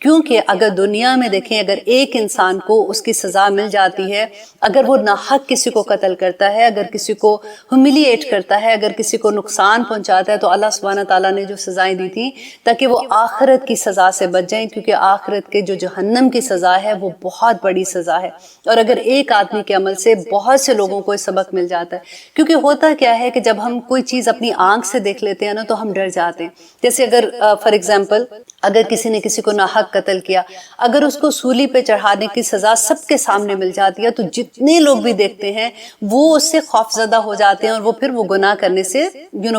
کیونکہ اگر دنیا میں دیکھیں اگر ایک انسان کو اس کی سزا مل جاتی ہے، اگر وہ ناحق کسی کو قتل کرتا ہے، اگر کسی کو ہیوملیٹ کرتا ہے، اگر کسی کو نقصان پہنچاتا ہے، تو اللہ سبحانہ تعالیٰ نے جو سزائیں دی تھیں تاکہ وہ آخرت کی سزا سے بچ جائیں، کیونکہ آخرت کے جو جہنم کی سزا ہے وہ بہت بڑی سزا ہے۔ اور اگر ایک آدمی کے عمل سے بہت سے لوگوں کو سبق مل جاتا ہے، کیونکہ ہوتا کیا ہے کہ جب ہم کوئی چیز اپنی آنکھ سے دیکھ لیتے ہیں نا تو ہم ڈر جاتے ہیں۔ جیسے اگر فار ایگزامپل اگر کسی نے کسی کو ناحق قتل کیا، اگر اس کو سولی پہ چڑھانے کی سزا سب کے سامنے مل جاتی ہے تو جتنے لوگ بھی دیکھتے ہیں وہ اس سے خوفزدہ ہو جاتے ہیں، اور وہ پھر وہ گناہ کرنے سے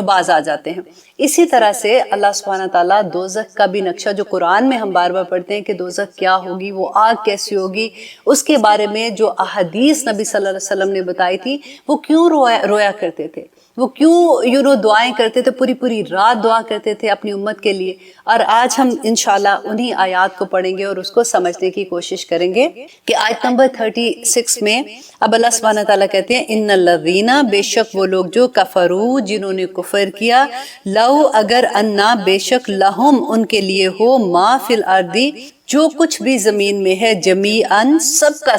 باز آ جاتے ہیں۔ اسی طرح سے اللہ سبحانہ تعالیٰ دوزخ کا بھی نقشہ جو قرآن میں ہم بار بار پڑھتے ہیں کہ دوزخ کیا ہوگی، وہ آگ کیسی ہوگی، اس کے بارے میں جو احادیث نبی صلی اللہ علیہ وسلم نے بتائی تھی، وہ کیوں رویا کرتے تھے، وہ کیوں دعائیں کرتے تھے، پوری پوری رات دعا کرتے تھے اپنی امت کے لیے۔ اور آج ہم انشاءاللہ انہی آیات کو پڑھیں گے اور اس کو سمجھنے کی کوشش کریں گے کہ آیت نمبر 36 میں اب اللہ سبحانہ تعالیٰ کہتے ہیں ان الذین، بے شک وہ لوگ جو کفروا، جنہوں نے کفر کیا، لو اگر انا، بے شک لہم، ان کے لیے ہو، ما فی الارض، جو کچھ بھی زمین میں ہے، جمیعاً، سب کا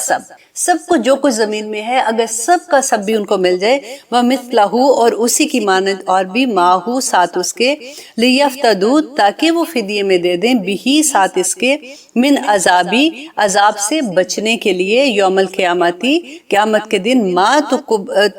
سب کچھ جو کچھ زمین میں ہے، اگر سب کا سب بھی ان کو مل جائے، وَمِثْلَهُ، اور اسی کی مانند اور بھی، ماہو، ساتھ اس کے، لِيَفْتَدُوا، تاکہ وہ فدیے میں دے دیں، بِہِ، ساتھ اس کے، من عذابی، عذاب سے بچنے کے لیے، یوم القیامتی، قیامت کے دن، ما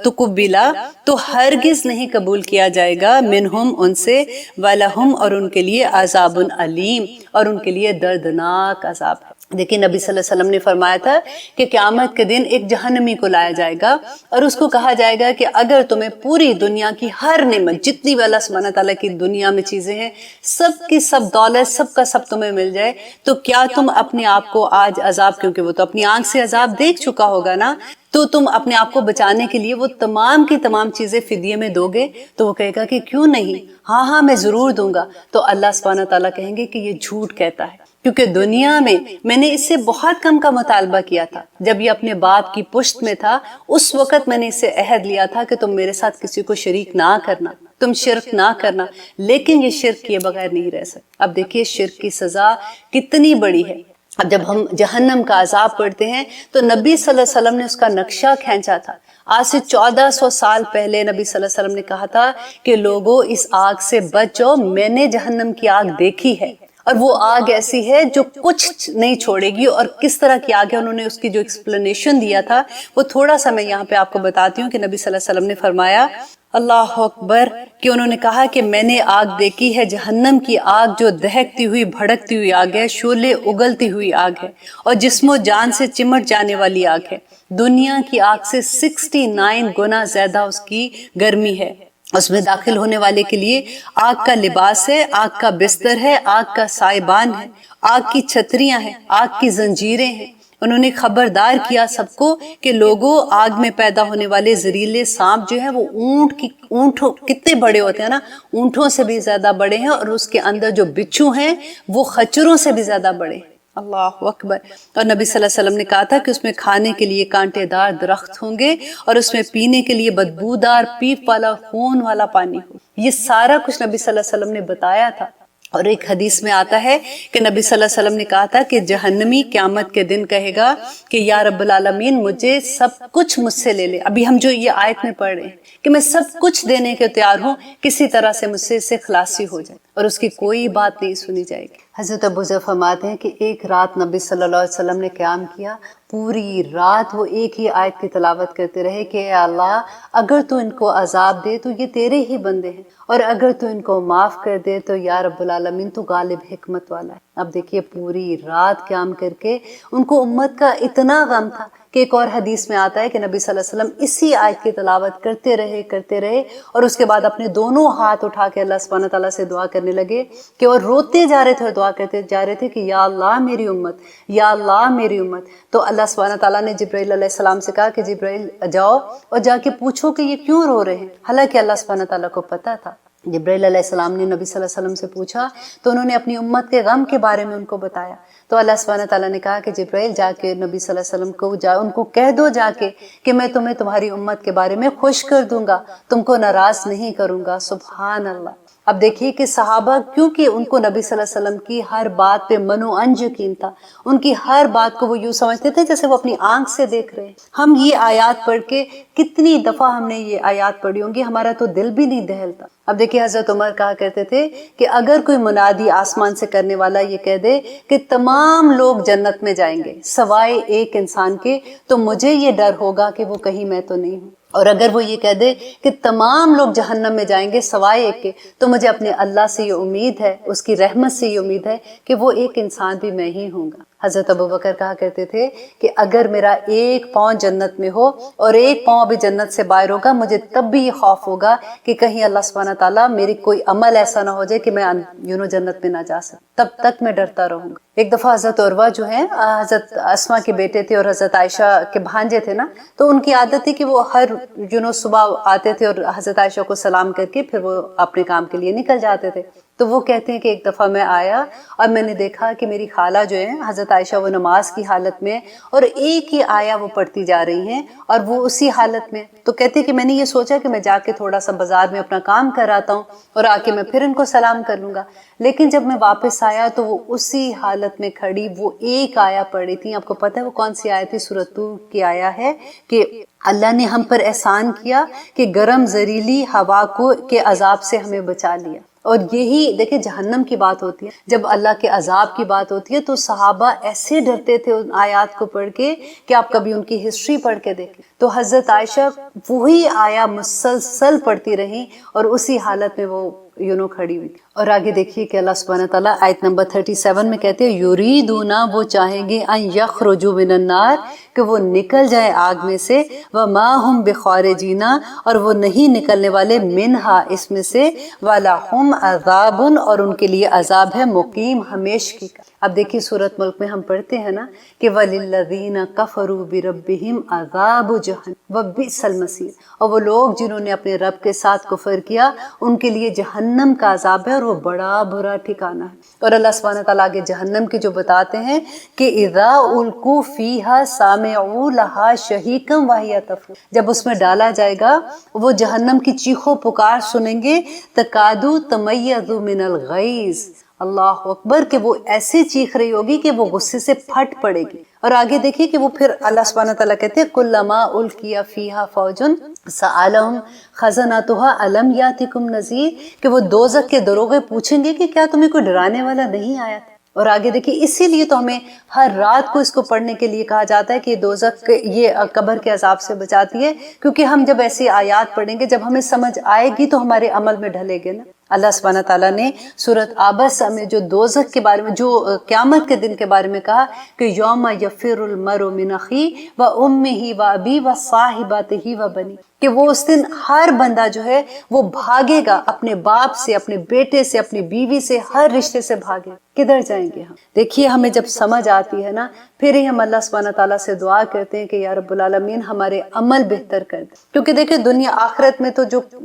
تقبلا، تو ہرگز نہیں قبول کیا جائے گا، منہم، ان سے، وَلَهُمْ، اور ان کے لیے، عذاب علیم، اور ان کے لیے دردناک عذاب ہے۔ دیکھیں نبی صلی اللہ علیہ وسلم نے فرمایا تھا کہ قیامت کے دن ایک جہنمی کو لایا جائے گا اور اس کو کہا جائے گا کہ اگر تمہیں پوری دنیا کی ہر نعمت، جتنی بھی اللہ سبحانہ تعالیٰ کی دنیا میں چیزیں ہیں، سب کی سب دولت، سب کا سب تمہیں مل جائے، تو کیا تم اپنے آپ کو آج عذاب، کیونکہ وہ تو اپنی آنکھ سے عذاب دیکھ چکا ہوگا نا، تو تم اپنے آپ کو بچانے کے لیے وہ تمام کی تمام چیزیں فدیے میں دو گے؟ تو وہ کہے گا کہ کیوں نہیں، ہاں میں ضرور دوں گا۔ تو اللہ سبحانہ تعالیٰ کہیں گے کہ یہ جھوٹ کہتا ہے، کیونکہ دنیا میں نے اس سے بہت کم کا مطالبہ کیا تھا، جب یہ اپنے باپ کی پشت میں تھا اس وقت میں نے اس سے عہد لیا تھا کہ تم میرے ساتھ کسی کو شریک نہ کرنا، تم شرک نہ کرنا، لیکن یہ شرک کیے بغیر نہیں رہ سکتے۔ اب دیکھیے شرک کی سزا کتنی بڑی ہے۔ اب جب ہم جہنم کا عذاب پڑھتے ہیں تو نبی صلی اللہ علیہ وسلم نے اس کا نقشہ کھینچا تھا۔ آج سے 1400 سال پہلے نبی صلی اللہ علیہ وسلم نے کہا تھا کہ لوگوں اس آگ سے بچ جاؤ، میں نے جہنم کی آگ دیکھی ہے، اور وہ آگ ایسی ہے جو کچھ نہیں چھوڑے گی۔ اور کس طرح کی آگ ہے انہوں نے اس کی جو ایکسپلینیشن دیا تھا وہ تھوڑا سا میں یہاں پہ آپ کو بتاتی ہوں کہ نبی صلی اللہ علیہ وسلم نے فرمایا، اللہ اکبر، کہ انہوں نے کہا کہ میں نے آگ دیکھی ہے، جہنم کی آگ جو دہکتی ہوئی بھڑکتی ہوئی آگ ہے، شعلے اگلتی ہوئی آگ ہے، اور جسم و جان سے چمٹ جانے والی آگ ہے۔ دنیا کی آگ سے 69 گنا زیادہ اس کی گرمی ہے۔ اس میں داخل ہونے والے کے لیے آگ کا لباس ہے، آگ کا بستر ہے، آگ کا سائبان ہے، آگ کی چھتریاں ہیں، آگ کی زنجیریں ہیں۔ انہوں نے خبردار کیا سب کو کہ لوگوں، آگ میں پیدا ہونے والے زہریلے سانپ جو ہیں وہ اونٹ کتنے بڑے ہوتے ہیں نا، اونٹوں سے بھی زیادہ بڑے ہیں، اور اس کے اندر جو بچھو ہیں وہ خچروں سے بھی زیادہ بڑے ہیں۔ اللہ اکبر۔ اور نبی صلی اللہ علیہ وسلم نے کہا تھا کہ اس میں کھانے کے لیے کانٹے دار درخت ہوں گے، اور اس میں پینے کے لیے بدبودار پیپ والا خون والا پانی ہو۔ یہ سارا کچھ نبی صلی اللہ علیہ وسلم نے بتایا تھا۔ اور ایک حدیث میں آتا ہے کہ نبی صلی اللہ علیہ وسلم نے کہا تھا کہ جہنمی قیامت کے دن کہے گا کہ یا رب العالمین، مجھے سب کچھ مجھ سے لے لے۔ ابھی ہم جو یہ آیت میں پڑھ رہے ہیں کہ میں سب کچھ دینے کے تیار ہوں، کسی طرح سے مجھ سے اس سے خلاصی ہو جائے، اور اس کی کوئی بات نہیں سنی جائے گی۔ حضرت ابو ذر فرماتے ہیں کہ ایک رات نبی صلی اللہ علیہ وسلم نے قیام کیا، پوری رات وہ ایک ہی آیت کی تلاوت کرتے رہے کہ اے اللہ، اگر تو ان کو عذاب دے تو یہ تیرے ہی بندے ہیں، اور اگر تو ان کو معاف کر دے تو یا رب العالمین تو غالب حکمت والا ہے۔ اب دیکھیے پوری رات قیام کر کے ان کو امت کا اتنا غم تھا کہ ایک اور حدیث میں آتا ہے کہ نبی صلی اللہ علیہ وسلم اسی آیت کی تلاوت کرتے رہے، اور اس کے بعد اپنے دونوں ہاتھ اٹھا کے اللہ سبحانہ تعالیٰ سے دعا کرنے لگے کہ، اور روتے جا رہے تھے اور دعا کرتے جا رہے تھے کہ یا اللہ میری امت، یا اللہ میری امت۔ تو اللہ سبحانہ تعالیٰ نے جبرائیل علیہ السلام سے کہا کہ جبرائیل جاؤ اور جا کے پوچھو کہ یہ کیوں رو رہے ہیں، حالانکہ اللہ سبحانہ تعالیٰ کو پتہ تھا۔ جبرائیل علیہ السلام نے نبی صلی اللہ علیہ وسلم سے پوچھا تو انہوں نے اپنی امت کے غم کے بارے میں ان کو بتایا۔ تو اللہ سبحانہ تعالیٰ نے کہا کہ جبرائیل جا کے نبی صلی اللہ علیہ وسلم کو ان کو کہہ دو جا کے کہ میں تمہیں تمہاری امت کے بارے میں خوش کر دوں گا، تم کو ناراض نہیں کروں گا۔ سبحان اللہ۔ اب دیکھیے کہ صحابہ کیونکہ ان کو نبی صلی اللہ علیہ وسلم کی ہر بات پہ منو انج یقین تھا، ان کی ہر بات کو وہ یوں سمجھتے تھے جیسے وہ اپنی آنکھ سے دیکھ رہے ہیں۔ ہم یہ آیات پڑھ کے کتنی دفعہ ہم نے یہ آیات پڑھی ہوں گی، ہمارا تو دل بھی نہیں دہلتا۔ اب دیکھیے حضرت عمر کہا کرتے تھے کہ اگر کوئی منادی آسمان سے کرنے والا یہ کہہ دے کہ تمام لوگ جنت میں جائیں گے سوائے ایک انسان کے، تو مجھے یہ ڈر ہوگا کہ وہ کہیں میں تو نہیں ہوں، اور اگر وہ یہ کہہ دے کہ تمام لوگ جہنم میں جائیں گے سوائے ایک کے، تو مجھے اپنے اللہ سے یہ امید ہے، اس کی رحمت سے یہ امید ہے کہ وہ ایک انسان بھی میں ہی ہوں گا۔ حضرت ابوبکر کہا کرتے تھے کہ اگر میرا ایک پاؤں جنت میں ہو اور ایک پاؤں بھی جنت سے باہر ہوگا، مجھے تب بھی یہ خوف ہوگا کہ کہیں اللہ سبحانہ تعالیٰ میری کوئی عمل ایسا نہ ہو جائے کہ میں جنت میں نہ جا سکوں، تب تک میں ڈرتا رہوں گا۔ ایک دفعہ حضرت عروہ جو ہیں حضرت اسما کے بیٹے تھے اور حضرت عائشہ کے بھانجے تھے نا، تو ان کی عادت تھی کہ وہ ہر صبح آتے تھے اور حضرت عائشہ کو سلام کر کے پھر وہ اپنے کام کے لیے نکل جاتے تھے۔ تو وہ کہتے ہیں کہ ایک دفعہ میں آیا اور میں نے دیکھا کہ میری خالہ جو ہے حضرت عائشہ وہ نماز کی حالت میں اور ایک ہی آیا وہ پڑھتی جا رہی ہیں اور وہ اسی حالت میں۔ تو کہتے ہیں کہ میں نے یہ سوچا کہ میں جا کے تھوڑا سا بازار میں اپنا کام کر آتا ہوں اور آ کے میں پھر ان کو سلام کر لوں گا، لیکن جب میں واپس آیا تو وہ اسی حالت میں کھڑی وہ ایک آیا پڑھی تھی۔ آپ کو پتہ ہے وہ کون سی آیت تھی؟ سورۃ طور کی آیا ہے کہ اللہ نے ہم پر احسان کیا کہ گرم زہریلی ہوا کو کے عذاب سے ہمیں بچا لیا۔ اور یہی دیکھیں جہنم کی بات ہوتی ہے، جب اللہ کے عذاب کی بات ہوتی ہے تو صحابہ ایسے ڈرتے تھے ان آیات کو پڑھ کے کہ آپ کبھی ان کی ہسٹری پڑھ کے دیکھیں تو حضرت عائشہ وہی آیا مسلسل پڑھتی رہیں اور اسی حالت میں وہ کھڑی ہوئی۔ اور آگے دیکھیے کہ اللہ سبحانہ تعالیٰ آیت نمبر 37 میں کہتے ہیں یریدون، وہ چاہیں گے ان یخرجوا من النار، کہ وہ نکل جائے آگ میں سے، وما ہم بخارجین، اور وہ نہیں نکلنے والے منہا اس میں سے، ولہم عذاب، اور ان کے لیے عذاب ہے مقیم ہمیشگی کا۔ اب دیکھیے سورۃ ملک میں ہم پڑھتے ہیں نا کہ وَلِلَّذِينَ كَفَرُوا بِرَبِّهِمْ عَذَابُ جَهَنَّمَ وَبِئْسَ الْمَصِيرُ، اور وہ لوگ جنہوں نے اپنے رب کے ساتھ کفر کیا ان کے لیے جہنم کا عذاب ہے اور وہ بڑا برا ٹھکانہ ہے۔ اور اللہ سبحانہ تعالیٰ آگے جہنم کی جو بتاتے ہیں کہ اذا القوا فیہا سامعوا لہا شہیقا وہی تفور، جب اس میں ڈالا جائے گا وہ جہنم کی چیخو پکار سنیں گے، تکادو تمیز من الغیظ، اللہ اکبر، کہ وہ ایسے چیخ رہی ہوگی کہ وہ غصے سے پھٹ پڑے گی۔ اور آگے دیکھیے کہ وہ پھر اللہ سبحانہ تعالیٰ کہتے ہیں کلما القی فیہا فوج سألہم خزنتها الم یاتکم نذیر، کہ وہ دوزخ کے دروغے پوچھیں گے کہ کیا تمہیں کوئی ڈرانے والا نہیں آیا تھا۔ اور آگے دیکھیے اسی لیے تو ہمیں ہر رات کو اس کو پڑھنے کے لیے کہا جاتا ہے کہ دوزخ یہ قبر کے عذاب سے بچاتی ہے، کیونکہ ہم جب ایسی آیات پڑھیں گے، جب ہمیں سمجھ آئے گی تو ہمارے عمل میں ڈھلے گے نا۔ اللہ سبحانہ تعالیٰ نے سورۃ عبس میں جو دوزخ کے بارے میں، جو قیامت کے دن کے بارے میں کہا کہ یوم یفر المرء من اخیہ وامہ وابیہ وصاحبتہ وبنیہ، کہ وہ اس دن ہر بندہ جو ہے وہ بھاگے گا اپنے باپ سے، اپنے بیٹے سے، اپنی بیوی سے، ہر رشتے سے بھاگے۔ کدھر جائیں گے ہم؟ دیکھیے ہمیں جب سمجھ آتی ہے نا پھر ہی ہم اللہ سبحانہ تعالیٰ سے دعا کرتے ہیں کہ یا رب العالمین ہمارے عمل بہتر کر دے، کیونکہ دیکھیں دنیا آخرت میں تو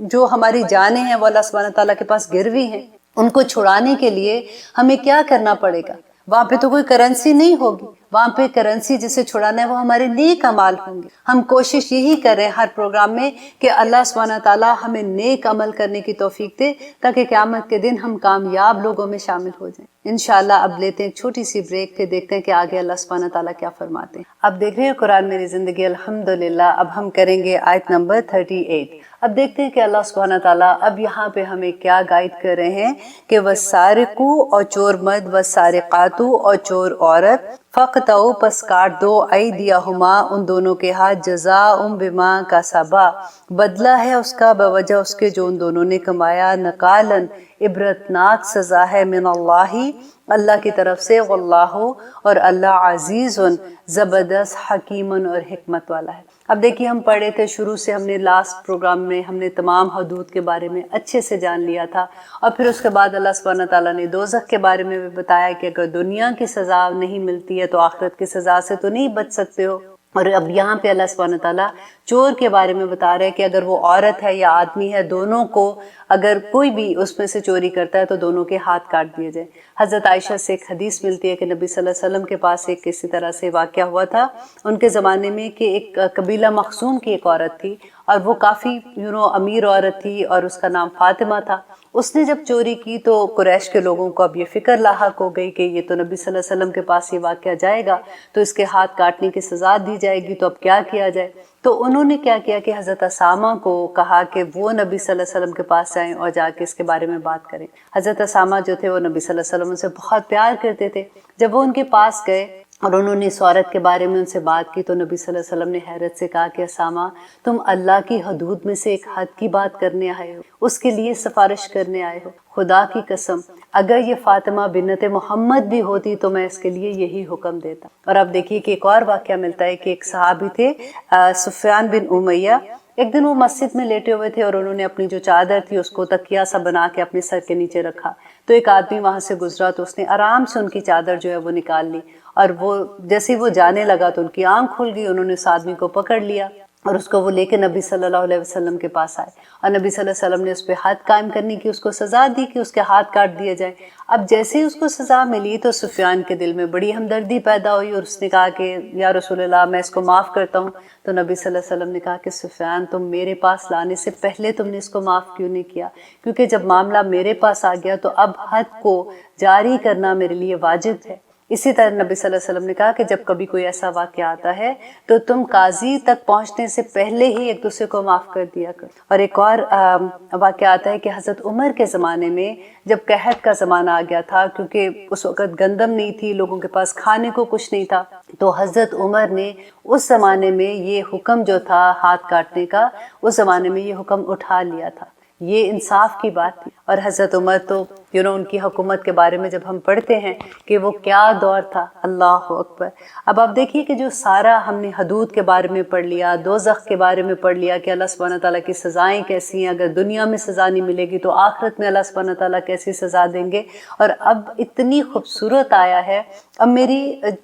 جو ہماری جانیں ہیں وہ اللہ سبحانہ تعالیٰ کے پاس گروی ہیں، ان کو چھڑانے کے لیے ہمیں کیا کرنا پڑے گا؟ وہاں پہ تو کوئی کرنسی نہیں ہوگی، وہاں پہ کرنسی جسے چھڑانا ہے وہ ہمارے نیک عمال ہوں گے۔ ہم کوشش یہی کر رہے ہیں ہر پروگرام میں کہ اللہ سبحانہ تعالیٰ ہمیں نیک عمل کرنے کی توفیق دے تاکہ قیامت کے دن ہم کامیاب لوگوں میں شامل ہو جائیں۔ انشاءاللہ اب لیتے ہیں ایک چھوٹی سی بریک، پھر دیکھتے ہیں کہ آگے اللہ سبحانہ تعالیٰ کیا فرماتے ہیں۔ اب دیکھ رہے ہیں قرآن میری زندگی، الحمدللہ۔ اب ہم کریں گے آیت نمبر 38۔ اب دیکھتے ہیں کہ اللہ سبحانہ تعالیٰ اب یہاں پہ ہمیں کیا گائیڈ کر رہے ہیں کہ وَالسَّارِقُ، اور چور مرد، وَالسَّارِقَاتُ، اور چور عورت، فَاقْطَعُوا، پس کاٹ دو، أَيْدِيَهُمَا، ان دونوں کے ہاتھ، جَزَاءً بِمَا كَسَبَا، بدلہ ہے اس کا بوجہ اس کے جو ان دونوں نے کمایا، نکالاً، عبرتناک سزا ہے، من اللہ، اللہ کی طرف سے، واللہ، اور اللہ، عزیز، زبردست، حکیم، اور حکمت والا ہے۔ اب دیکھیے ہم پڑھے تھے شروع سے، ہم نے لاسٹ پروگرام میں ہم نے تمام حدود کے بارے میں اچھے سے جان لیا تھا، اور پھر اس کے بعد اللہ سبحانہ تعالیٰ نے دوزخ کے بارے میں بھی بتایا کہ اگر دنیا کی سزا نہیں ملتی ہے تو آخرت کی سزا سے تو نہیں بچ سکتے ہو۔ اور اب یہاں پہ اللہ سبحانہ تعالیٰ چور کے بارے میں بتا رہے ہیں کہ اگر وہ عورت ہے یا آدمی ہے، دونوں کو اگر کوئی بھی اس میں سے چوری کرتا ہے تو دونوں کے ہاتھ کاٹ دیے جائیں۔ حضرت عائشہ سے ایک حدیث ملتی ہے کہ نبی صلی اللہ علیہ وسلم کے پاس ایک اسی طرح سے واقعہ ہوا تھا ان کے زمانے میں کہ ایک قبیلہ مخزوم کی ایک عورت تھی، اور وہ کافی امیر عورت تھی، اور اس کا نام فاطمہ تھا۔ اس نے جب چوری کی تو قریش کے لوگوں کو اب یہ فکر لاحق ہو گئی کہ یہ تو نبی صلی اللہ علیہ وسلم کے پاس یہ واقعہ جائے گا تو اس کے ہاتھ کاٹنے کی سزا دی جائے گی، تو اب کیا کیا جائے؟ تو انہوں نے کیا کیا کہ حضرت اسامہ کو کہا کہ وہ نبی صلی اللہ علیہ وسلم کے پاس جائیں اور جا کے اس کے بارے میں بات کریں۔ حضرت اسامہ جو تھے وہ نبی صلی اللہ علیہ وسلم سے بہت پیار کرتے تھے۔ جب وہ ان کے پاس گئے اور انہوں نے اس عورت کے بارے میں ان سے بات کی تو نبی صلی اللہ علیہ وسلم نے حیرت سے کہا کہ اسامہ، تم اللہ کی حدود میں سے ایک حد کی بات کرنے آئے ہو، اس کے لیے سفارش کرنے آئے ہو؟ خدا کی قسم اگر یہ فاطمہ بنت محمد بھی ہوتی تو میں اس کے لیے یہی حکم دیتا۔ اور اب دیکھیے کہ ایک اور واقعہ ملتا ہے کہ ایک صحابی تھے سفیان بن امیہ، ایک دن وہ مسجد میں لیٹے ہوئے تھے اور انہوں نے اپنی جو چادر تھی اس کو تکیہ سا بنا کے اپنے سر کے نیچے رکھا، تو ایک آدمی وہاں سے گزرا تو اس نے آرام سے ان کی چادر جو ہے وہ نکال لی، اور وہ جیسے وہ جانے لگا تو ان کی آنکھ کھل گئی، انہوں نے اس آدمی کو پکڑ لیا اور اس کو وہ لے کے نبی صلی اللہ علیہ وسلم کے پاس آئے، اور نبی صلی اللہ علیہ وسلم نے اس پہ حد قائم کرنے کی اس کو سزا دی کہ اس کے ہاتھ کاٹ دیے جائے۔ اب جیسے ہی اس کو سزا ملی تو سفیان کے دل میں بڑی ہمدردی پیدا ہوئی اور اس نے کہا کہ یا رسول اللہ میں اس کو معاف کرتا ہوں۔ تو نبی صلی اللہ علیہ وسلم نے کہا کہ سفیان، تم میرے پاس لانے سے پہلے تم نے اس کو معاف کیوں نہیں کیا؟ کیونکہ جب معاملہ میرے پاس آ گیا تو اب حد کو جاری کرنا میرے لیے واجب ہے۔ اسی طرح نبی صلی اللہ علیہ وسلم نے کہا کہ جب کبھی کوئی ایسا واقعہ آتا ہے تو تم قاضی تک پہنچنے سے پہلے ہی ایک دوسرے کو معاف کر دیا کر۔ اور ایک اور واقعہ آتا ہے کہ حضرت عمر کے زمانے میں جب قحط کا زمانہ آ گیا تھا، کیونکہ اس وقت گندم نہیں تھی، لوگوں کے پاس کھانے کو کچھ نہیں تھا، تو حضرت عمر نے اس زمانے میں یہ حکم جو تھا ہاتھ کاٹنے کا، اس زمانے میں یہ حکم اٹھا لیا تھا۔ یہ انصاف کی بات تھی۔ اور حضرت عمر تو ان کی حکومت کے بارے میں جب ہم پڑھتے ہیں کہ وہ کیا دور تھا، اللہ اکبر۔ اب آپ دیکھیے کہ جو سارا ہم نے حدود کے بارے میں پڑھ لیا، دوزخ کے بارے میں پڑھ لیا کہ اللہ سبحانہ تعالیٰ کی سزائیں کیسی ہیں، اگر دنیا میں سزا نہیں ملے گی تو آخرت میں اللہ سبحانہ تعالیٰ کیسی سزا دیں گے، اور اب اتنی خوبصورت آیا ہے۔ اب میری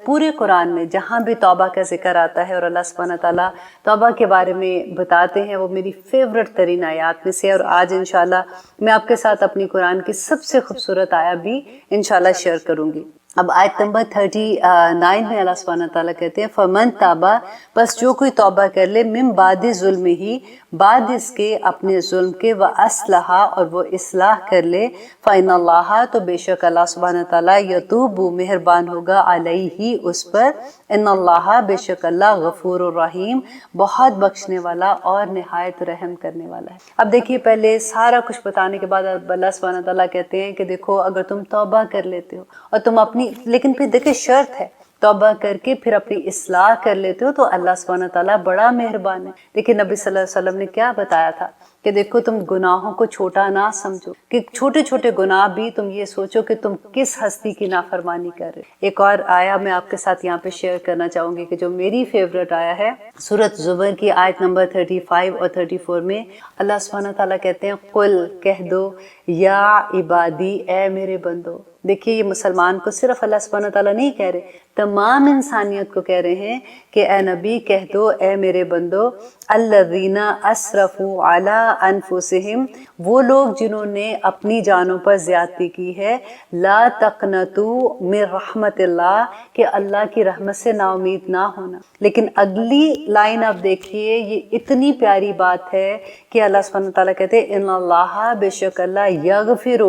پورے قرآن میں جہاں بھی توبہ کا ذکر آتا ہے اور اللہ سبحانہ تعالیٰ توبہ کے بارے میں بتاتے ہیں، وہ میری فیورٹ ترین آیات میں سے، اور آج انشاءاللہ میں آپ کے ساتھ اپنی قرآن کی سب سے خوبصورت آیہ بھی انشاءاللہ شیئر کروں گی۔ اب آیت نمبر 39 میں اللہ سبحانہ تعالیٰ کہتے ہیں فَمَن تَابَ، بس جو کوئی توبہ کر لے، مِن بَعْدِ ظُلْمِهِ، بعد اس کے اپنے ظلم کے، وَأَصْلَحَ، اور وہ اصلاح کر لے، فَإِنَّ اللَّهَ، تو بے شک اللہ سبحانہ تعالیٰ، یتوب، مہربان ہوگا، علیہ، اس پر، ان اللہ، بے شک اللہ، غفور الرحیم، بہت بخشنے والا اور نہایت رحم کرنے والا ہے۔ اب دیکھیے پہلے سارا کچھ بتانے کے بعد اللہ سبحانہ تعالیٰ کہتے ہیں کہ دیکھو اگر تم توبہ کر لیتے ہو اور تم اپنی، لیکن پھر دیکھیں شرط ہے، توبہ کر کے پھر اپنی اصلاح کر لیتے ہو تو اللہ سبحانہ تعالیٰ بڑا مہربان ہے۔ دیکھیں نبی صلی اللہ علیہ وسلم نے کیا بتایا تھا کہ دیکھو تم گناہوں کو چھوٹا نہ سمجھو، کہ چھوٹے چھوٹے گناہ بھی تم یہ سوچو کہ تم کس ہستی کی نافرمانی کر رہے۔ ایک اور آیا میں آپ کے ساتھ یہاں پہ شیئر کرنا چاہوں گی کہ جو میری فیورٹ آیا ہے، سورۃ زمر کی آیت نمبر 35 اور 34 میں اللہ سبحانہ تعالیٰ کہتے ہیں قل، کہہ دو، یا عبادی، اے میرے بندو۔ دیکھیے یہ مسلمان کو صرف اللہ سبحانہ تعالیٰ نہیں کہہ رہے، تمام انسانیت کو کہہ رہے ہیں کہ اے نبی کہہ دو، اے میرے بندو، الذین اسرفوا علی انفسہم، وہ لوگ جنہوں نے اپنی جانوں پر زیادتی کی ہے، لا تقنطوا من رحمت اللہ، کہ اللہ کی رحمت سے نا امید نہ ہونا۔ لیکن اگلی لائن آپ دیکھیے، یہ اتنی پیاری بات ہے کہ اللہ سبحانہ تعالیٰ کہتے ہیں ان اللہ، بے شک اللہ، یغفر،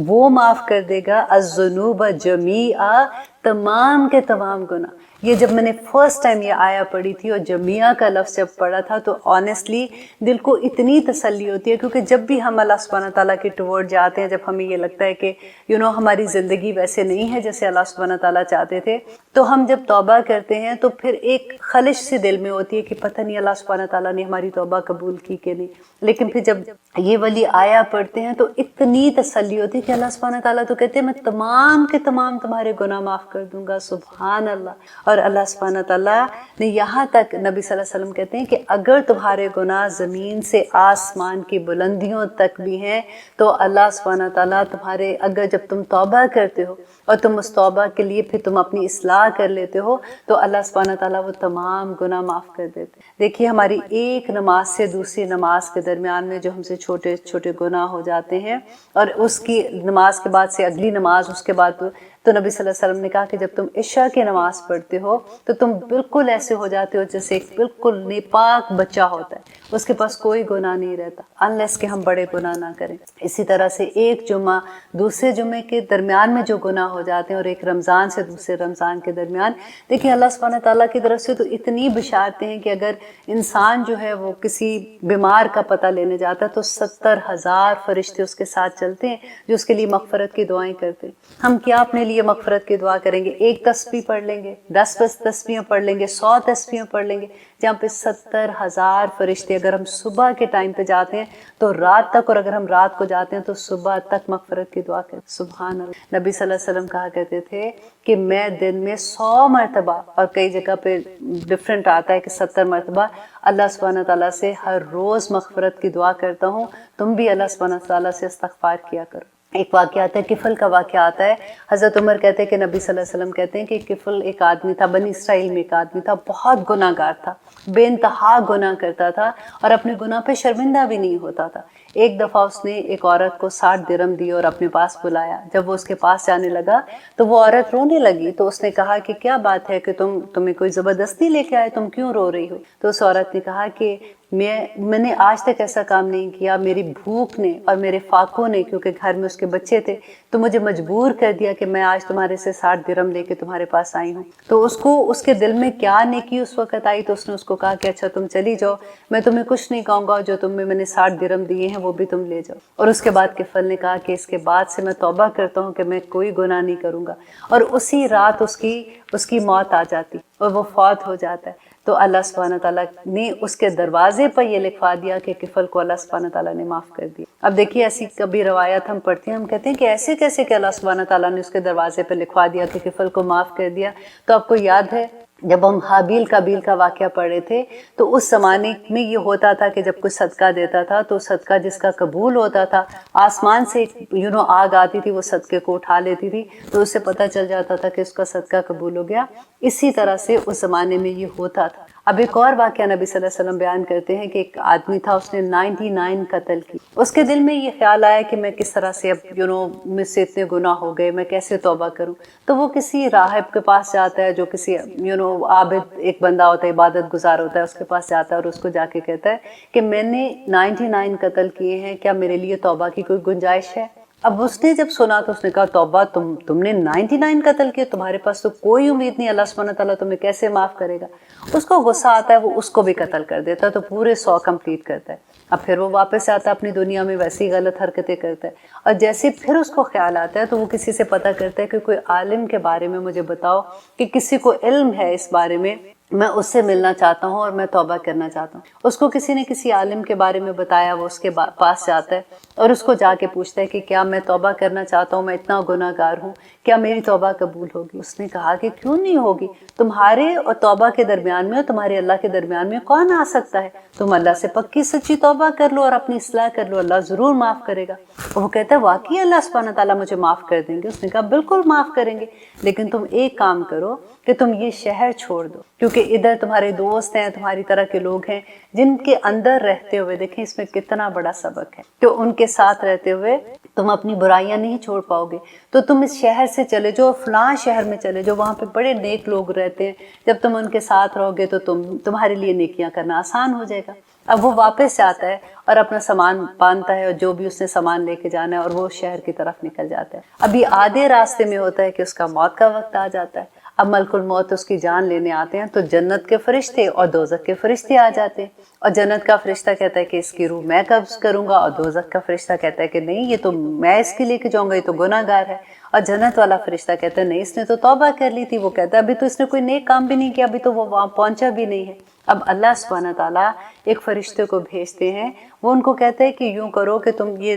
وہ معاف کر دے گا، الذنوب جمیعا، تمام کے تمام گناہ۔ یہ جب میں نے فرسٹ ٹائم یہ آیا پڑھی تھی اور جمیعہ کا لفظ جب پڑھا تھا تو آنیسٹلی دل کو اتنی تسلی ہوتی ہے، کیونکہ جب بھی ہم اللہ سبحانہ تعالیٰ کے ٹورڈ جاتے ہیں، جب ہمیں یہ لگتا ہے کہ ہماری زندگی ویسے نہیں ہے جیسے اللہ سبحانہ تعالیٰ چاہتے تھے، تو ہم جب توبہ کرتے ہیں تو پھر ایک خلش سی دل میں ہوتی ہے کہ پتہ نہیں اللہ سبحانہ تعالیٰ نے ہماری توبہ قبول کی کہ نہیں۔ لیکن پھر جب یہ والی آیا پڑھتے ہیں تو اتنی تسلی ہوتی ہے کہ اللہ سبحانہ تعالیٰ تو کہتے ہیں میں تمام کے تمام تمہارے گناہ معاف کر دوں گا، سبحان اللہ۔ اور اللہ سبحانہ تعالیٰ نے یہاں تک، نبی صلی اللہ علیہ وسلم کہتے ہیں کہ اگر تمہارے گناہ زمین سے آسمان کی بلندیوں تک بھی ہیں تو اللہ سبحانہ تعالیٰ تمہارے، اگر جب تم توبہ کرتے ہو اور تم اس توبہ کے لیے پھر تم اپنی اصلاح کر لیتے ہو تو اللہ سبحانہ تعالیٰ وہ تمام گناہ معاف کر دیتے۔ دیکھیے ہماری ایک نماز سے دوسری نماز کے درمیان میں جو ہم سے چھوٹے چھوٹے گناہ ہو جاتے ہیں، اور اس کی نماز کے بعد سے اگلی نماز، اس کے بعد تو نبی صلی اللہ علیہ وسلم نے کہا کہ جب تم عشاء کی نماز پڑھتے ہو تو تم بالکل ایسے ہو جاتے ہو جیسے ایک بالکل نیپاک بچہ ہوتا ہے، اس کے پاس کوئی گناہ نہیں رہتا انلیس کہ ہم بڑے گناہ نہ کریں۔ اسی طرح سے ایک جمعہ دوسرے جمعے کے درمیان میں جو گناہ ہو جاتے ہیں اور ایک رمضان سے دوسرے رمضان کے درمیان، دیکھیں اللہ سبحانہ تعالیٰ کی طرف سے تو اتنی بشارتیں ہیں کہ اگر انسان جو ہے وہ کسی بیمار کا پتہ لینے جاتا ہے تو 70,000 فرشتے اس کے ساتھ چلتے ہیں جو اس کے لیے مغفرت کی دعائیں کرتے ہیں۔ ہم کیا اپنے لیے مغفرت کی دعا کریں گے؟ ایک تسبیح پڑھ لیں گے، 10 تسبیحیں پڑھ لیں گے، 100 تسبیحیں پڑھ لیں گے، جہاں پہ 70,000 فرشتے، اگر ہم صبح کے ٹائم پہ جاتے ہیں تو رات تک، اور اگر ہم رات کو جاتے ہیں تو صبح تک مغفرت کی دعا کریں۔ سبحان اللہ۔ نبی صلی اللہ علیہ وسلم کہا کرتے تھے کہ میں دن میں 100 مرتبہ، اور کئی جگہ پہ ڈفرینٹ آتا ہے کہ 70 مرتبہ اللہ سبحانہ تعالیٰ سے ہر روز مغفرت کی دعا کرتا ہوں۔ تم بھی اللہ سبحانہ تعالیٰ سے استغفار کیا کرو۔ ایک واقعہ آتا ہے، کفل کا واقعہ آتا ہے۔ حضرت عمر کہتے ہیں کہ نبی صلی اللہ علیہ وسلم کہتے ہیں کہ کفل ایک آدمی تھا، بنی اسرائیل میں ایک آدمی تھا، بہت گناہ گار تھا، بے انتہا گناہ کرتا تھا اور اپنے گناہ پہ شرمندہ بھی نہیں ہوتا تھا۔ ایک دفعہ اس نے ایک عورت کو 60 درہم دی اور اپنے پاس بلایا۔ جب وہ اس کے پاس جانے لگا تو وہ عورت رونے لگی، تو اس نے کہا کہ کیا بات ہے کہ تمہیں کوئی زبردستی لے کے آئے، تم کیوں رو رہی ہو؟ تو اس عورت نے کہا کہ میں نے آج تک ایسا کام نہیں کیا، میری بھوک نے اور میرے فاقوں نے، کیونکہ گھر میں اس کے بچے تھے، تو مجھے مجبور کر دیا کہ میں آج تمہارے سے 60 درہم لے کے تمہارے پاس آئی ہوں۔ تو اس کے دل میں کیا نیکی اس وقت آئی، تو اس نے اس کو کہا کہ اچھا تم چلی جاؤ، میں تمہیں کچھ نہیں کہوں گا، جو میں نے 60 درہم دیے ہیں وہ بھی تم لے جاؤ۔ اور اس کے بعد کفل نے کہا کہ اس کے بعد سے میں توبہ کرتا ہوں کہ میں کوئی گناہ نہیں کروں گا، اور اسی رات اس کی موت آ جاتی اور وہ فوت ہو جاتا ہے۔ تو اللہ سبحانہ تعالیٰ نے اس کے دروازے پر یہ لکھوا دیا کہ کفل کو اللہ سبحانہ تعالیٰ نے معاف کر دیا۔ اب دیکھیے ایسی کبھی روایت ہم پڑھتے ہیں، ہم کہتے ہیں کہ ایسے کیسے کہ اللہ سبحانہ تعالیٰ نے اس کے دروازے پہ لکھوا دیا کہ کفل کو معاف کر دیا۔ تو آپ کو یاد ہے جب ہم حابیل قابیل کا واقعہ پڑھے تھے تو اس زمانے میں یہ ہوتا تھا کہ جب کوئی صدقہ دیتا تھا تو صدقہ جس کا قبول ہوتا تھا، آسمان سے آگ آتی تھی، وہ صدقے کو اٹھا لیتی تھی، تو اس سے پتہ چل جاتا تھا کہ اس کا صدقہ قبول ہو گیا۔ اسی طرح سے اس زمانے میں یہ ہوتا تھا۔ اب ایک اور واقعہ نبی صلی اللہ علیہ وسلم بیان کرتے ہیں کہ ایک آدمی تھا، اس نے 99 قتل کی۔ اس کے دل میں یہ خیال آیا کہ میں کس طرح سے اب مجھ سے اتنے گناہ ہو گئے، میں کیسے توبہ کروں؟ تو وہ کسی راہب کے پاس جاتا ہے، جو کسی عابد ایک بندہ ہوتا ہے، عبادت گزار ہوتا ہے، اس کے پاس جاتا ہے اور اس کو جا کے کہتا ہے کہ میں نے 99 قتل کیے ہیں، کیا میرے لیے توبہ کی کوئی گنجائش ہے؟ اب اس نے جب سنا تو اس نے کہا توبہ، تم نے 99 قتل کیے، تمہارے پاس تو کوئی امید نہیں، اللہ سبحانہ تعالیٰ تمہیں کیسے معاف کرے گا؟ اس کو غصہ آتا ہے، وہ اس کو بھی قتل کر دیتا ہے، تو پورے 100 کمپلیٹ کرتا ہے۔ اب پھر وہ واپس آتا ہے اپنی دنیا میں، ویسی غلط حرکتیں کرتا ہے، اور جیسے پھر اس کو خیال آتا ہے تو وہ کسی سے پتہ کرتا ہے کہ کوئی عالم کے بارے میں مجھے بتاؤ، کہ کسی کو علم ہے اس بارے میں اس سے ملنا چاہتا ہوں اور میں توبہ کرنا چاہتا ہوں۔ اس کو کسی نے کسی عالم کے بارے میں بتایا، وہ اس کے پاس جاتا ہے اور اس کو جا کے پوچھتا ہے کہ کیا میں توبہ کرنا چاہتا ہوں، میں اتنا گناہ گار ہوں، کیا میری توبہ قبول ہوگی؟ اس نے کہا کہ کیوں نہیں ہوگی، تمہارے اور توبہ کے درمیان میں اور تمہارے اللہ کے درمیان میں کون آ سکتا ہے؟ تم اللہ سے پکی سچی توبہ کر لو اور اپنی اصلاح کر لو، اللہ ضرور معاف کرے گا۔ اور وہ کہتا ہے واقعی اللہ سبحانہ تعالیٰ مجھے معاف کر دیں گے؟ اس نے کہا بالکل معاف کریں گے، لیکن تم ایک کام کرو کہ تم یہ شہر چھوڑ دو، کیونکہ ادھر تمہارے دوست ہیں، تمہاری طرح کے لوگ ہیں جن کے اندر رہتے ہوئے، دیکھیں اس میں کتنا بڑا سبق ہے، تو ان کے ساتھ رہتے ہوئے تم اپنی برائیاں نہیں چھوڑ پاؤ گے، تو تم اس شہر سے چلے جاؤ، فلاں شہر میں چلے جاؤ، وہاں پہ بڑے نیک لوگ رہتے ہیں، جب تم ان کے ساتھ رہو گے تو تمہارے لیے نیکیاں کرنا آسان ہو جائے گا۔ اب وہ واپس جاتا ہے اور اپنا سامان باندھتا ہے اور جو بھی اس نے سامان لے کے جانا ہے، اور وہ شہر کی طرف نکل جاتا ہے۔ ابھی آدھے راستے میں ہوتا ہے کہ اس کا موت کا وقت آ جاتا ہے۔ اب ملک الموت اس کی جان لینے آتے ہیں تو جنت کے فرشتے اور دوزخ کے فرشتے آ جاتے ہیں، اور جنت کا فرشتہ کہتا ہے کہ اس کی روح میں قبض کروں گا، اور دوزخ کا فرشتہ کہتا ہے کہ نہیں، یہ تو میں اس کے لے کے جاؤں گا، یہ تو گناہ گار ہے۔ اور جنت والا فرشتہ کہتا ہے نہیں، اس نے تو توبہ کر لی تھی۔ وہ کہتا ہے ابھی تو اس نے کوئی نیک کام بھی نہیں کیا، ابھی تو وہ وہاں پہنچا بھی نہیں ہے۔ اب اللہ سبحانہ تعالیٰ ایک فرشتے کو بھیجتے ہیں، وہ ان کو کہتے ہیں کہ یوں کرو کہ تم یہ